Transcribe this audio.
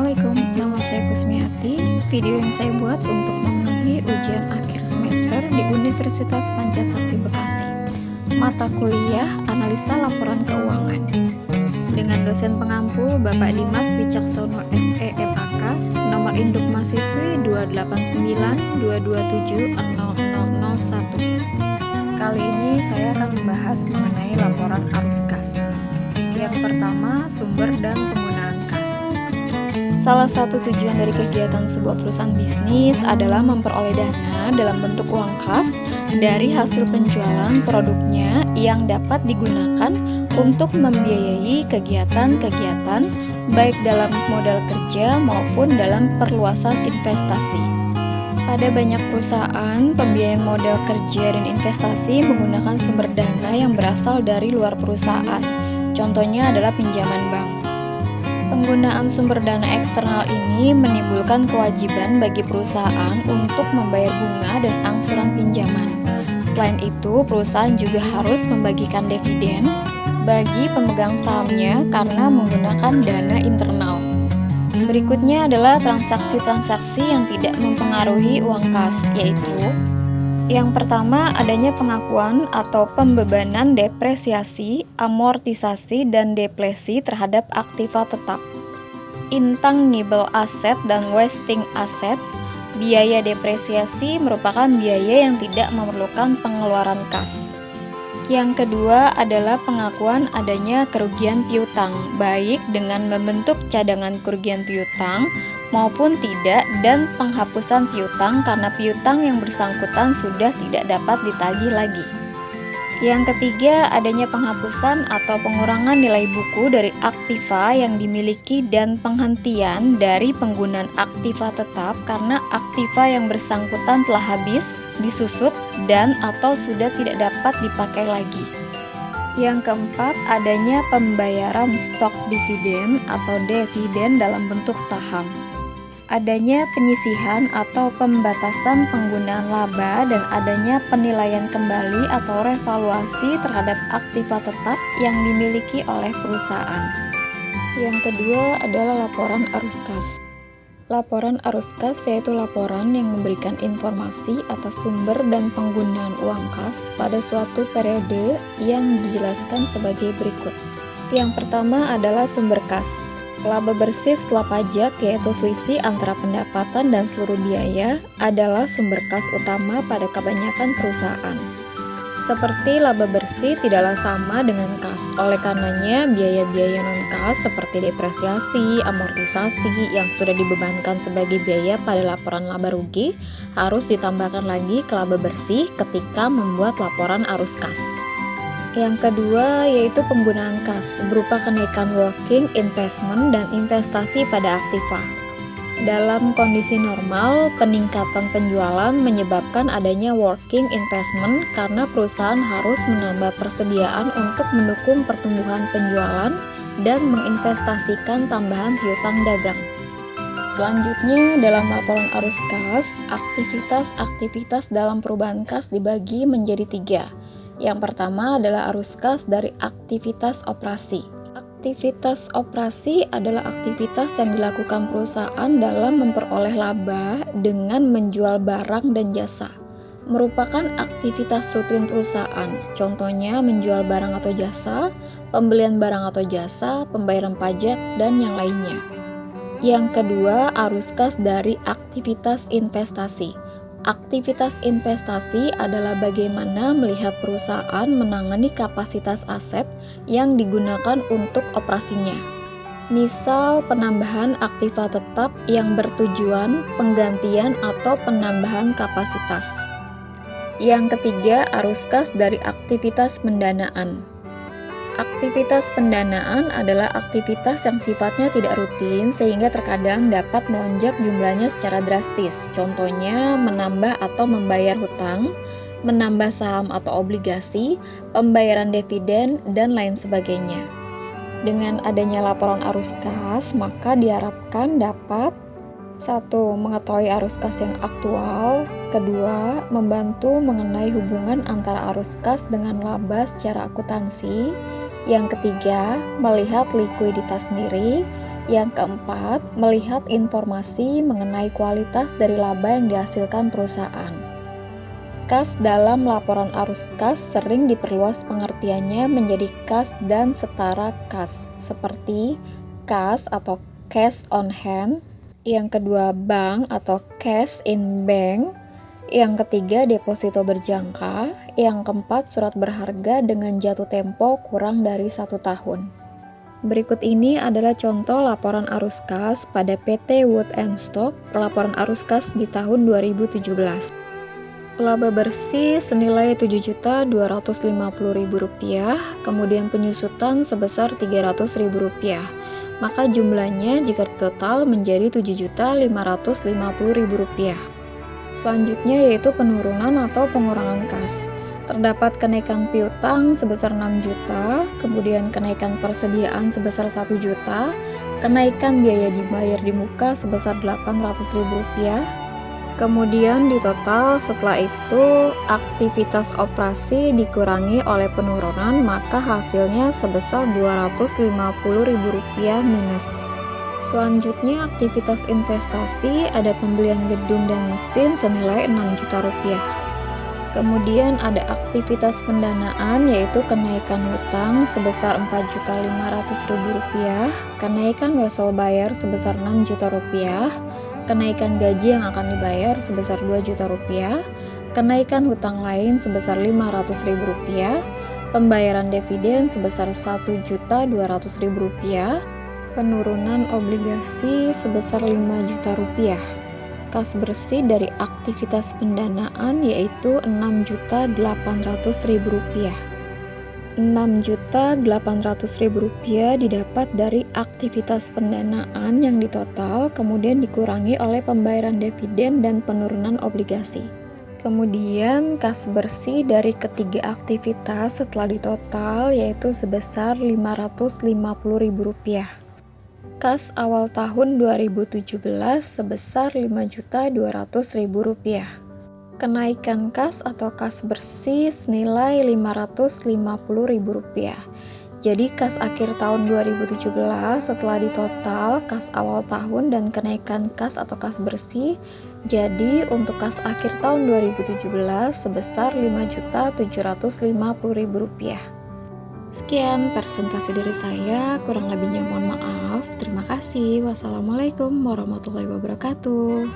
Assalamualaikum, nama saya Kusmiati. Video yang saya buat untuk memenuhi ujian akhir semester di Universitas Pancasakti Bekasi. Mata kuliah Analisa Laporan Keuangan. Dengan dosen pengampu Bapak Dimas Wicaksono SE MAK, nomor induk mahasiswi 289270001. Kali ini saya akan membahas mengenai laporan arus kas. Yang pertama, sumber dan penggunaan kas. Salah satu tujuan dari kegiatan sebuah perusahaan bisnis adalah memperoleh dana dalam bentuk uang kas dari hasil penjualan produknya yang dapat digunakan untuk membiayai kegiatan-kegiatan baik dalam modal kerja maupun dalam perluasan investasi. Pada banyak perusahaan, pembiayaan modal kerja dan investasi menggunakan sumber dana yang berasal dari luar perusahaan. Contohnya adalah pinjaman bank. Penggunaan sumber dana eksternal ini menimbulkan kewajiban bagi perusahaan untuk membayar bunga dan angsuran pinjaman. Selain itu, perusahaan juga harus membagikan dividen bagi pemegang sahamnya karena menggunakan dana internal. Berikutnya adalah transaksi-transaksi yang tidak mempengaruhi uang kas, yaitu yang pertama, adanya pengakuan atau pembebanan depresiasi, amortisasi, dan depresi terhadap aktiva tetap. Intangible asset dan wasting assets. Biaya depresiasi merupakan biaya yang tidak memerlukan pengeluaran kas. Yang kedua adalah pengakuan adanya kerugian piutang, baik dengan membentuk cadangan kerugian piutang maupun tidak, dan penghapusan piutang karena piutang yang bersangkutan sudah tidak dapat ditagih lagi. Yang ketiga, adanya penghapusan atau pengurangan nilai buku dari aktiva yang dimiliki dan penghentian dari penggunaan aktiva tetap karena aktiva yang bersangkutan telah habis, disusut, dan atau sudah tidak dapat dipakai lagi. Yang keempat, adanya pembayaran stok dividen atau dividen dalam bentuk saham. Adanya penyisihan atau pembatasan penggunaan laba dan adanya penilaian kembali atau revaluasi terhadap aktiva tetap yang dimiliki oleh perusahaan. Yang kedua adalah laporan arus kas. Laporan arus kas yaitu laporan yang memberikan informasi atas sumber dan penggunaan uang kas pada suatu periode yang dijelaskan sebagai berikut. Yang pertama adalah sumber kas. Laba bersih setelah pajak, yaitu selisih antara pendapatan dan seluruh biaya, adalah sumber kas utama pada kebanyakan perusahaan. Seperti laba bersih tidaklah sama dengan kas, oleh karenanya biaya-biaya non-kas seperti depresiasi, amortisasi yang sudah dibebankan sebagai biaya pada laporan laba rugi harus ditambahkan lagi ke laba bersih ketika membuat laporan arus kas. Yang kedua yaitu penggunaan kas berupa kenaikan working investment dan investasi pada aktiva. Dalam kondisi normal, peningkatan penjualan menyebabkan adanya working investment karena perusahaan harus menambah persediaan untuk mendukung pertumbuhan penjualan dan menginvestasikan tambahan piutang dagang. Selanjutnya, dalam laporan arus kas, aktivitas-aktivitas dalam perubahan kas dibagi menjadi 3. Yang pertama adalah arus kas dari aktivitas operasi. Aktivitas operasi adalah aktivitas yang dilakukan perusahaan dalam memperoleh laba dengan menjual barang dan jasa. Merupakan aktivitas rutin perusahaan, contohnya menjual barang atau jasa, pembelian barang atau jasa, pembayaran pajak, dan yang lainnya. Yang kedua, arus kas dari aktivitas investasi. Aktivitas investasi adalah bagaimana melihat perusahaan menangani kapasitas aset yang digunakan untuk operasinya. Misal, penambahan aktiva tetap yang bertujuan penggantian atau penambahan kapasitas. Yang ketiga, arus kas dari aktivitas pendanaan. Aktivitas pendanaan adalah aktivitas yang sifatnya tidak rutin sehingga terkadang dapat melonjak jumlahnya secara drastis. Contohnya menambah atau membayar hutang, menambah saham atau obligasi, pembayaran dividen, dan lain sebagainya. Dengan adanya laporan arus kas, maka diharapkan dapat 1. Mengetahui arus kas yang aktual. 2. Membantu mengenai hubungan antara arus kas dengan laba secara akuntansi. Yang ketiga, melihat likuiditas sendiri. Yang keempat, melihat informasi mengenai kualitas dari laba yang dihasilkan perusahaan. Kas dalam laporan arus kas sering diperluas pengertiannya menjadi kas dan setara kas, seperti kas atau cash on hand, yang kedua bank atau cash in bank, yang ketiga deposito berjangka, yang keempat surat berharga dengan jatuh tempo kurang dari 1 tahun. Berikut ini adalah contoh laporan arus kas pada PT Wood and Stock, laporan arus kas di tahun 2017. Laba bersih senilai Rp7.250.000, kemudian penyusutan sebesar Rp300.000. Maka jumlahnya jika ditotal menjadi Rp7.550.000. Selanjutnya yaitu penurunan atau pengurangan kas. Terdapat kenaikan piutang sebesar 6 juta, kemudian kenaikan persediaan sebesar 1 juta, kenaikan biaya dibayar di muka sebesar Rp800.000. Kemudian di total setelah itu aktivitas operasi dikurangi oleh penurunan, maka hasilnya sebesar Rp250.000 minus. Selanjutnya aktivitas investasi ada pembelian gedung dan mesin senilai Rp6 juta. Kemudian ada aktivitas pendanaan yaitu kenaikan hutang sebesar Rp4.500.000, kenaikan wesel bayar sebesar Rp6 juta, kenaikan gaji yang akan dibayar sebesar Rp2 juta, kenaikan hutang lain sebesar Rp500.000, pembayaran dividen sebesar Rp1.200.000, penurunan obligasi sebesar Rp5 juta. Kas bersih dari aktivitas pendanaan yaitu Rp6.800.000. Rp6.800.000 didapat dari aktivitas pendanaan yang ditotal, kemudian dikurangi oleh pembayaran dividen dan penurunan obligasi. Kemudian kas bersih dari ketiga aktivitas setelah ditotal yaitu sebesar Rp550.000. Kas awal tahun 2017 sebesar Rp5.200.000. Kenaikan kas atau kas bersih senilai Rp550.000. Jadi kas akhir tahun 2017 setelah ditotal kas awal tahun dan kenaikan kas atau kas bersih, jadi untuk kas akhir tahun 2017 sebesar Rp5.750.000. Sekian presentasi dari saya, kurang lebihnya mohon maaf. Terima kasih. Wassalamualaikum warahmatullahi wabarakatuh.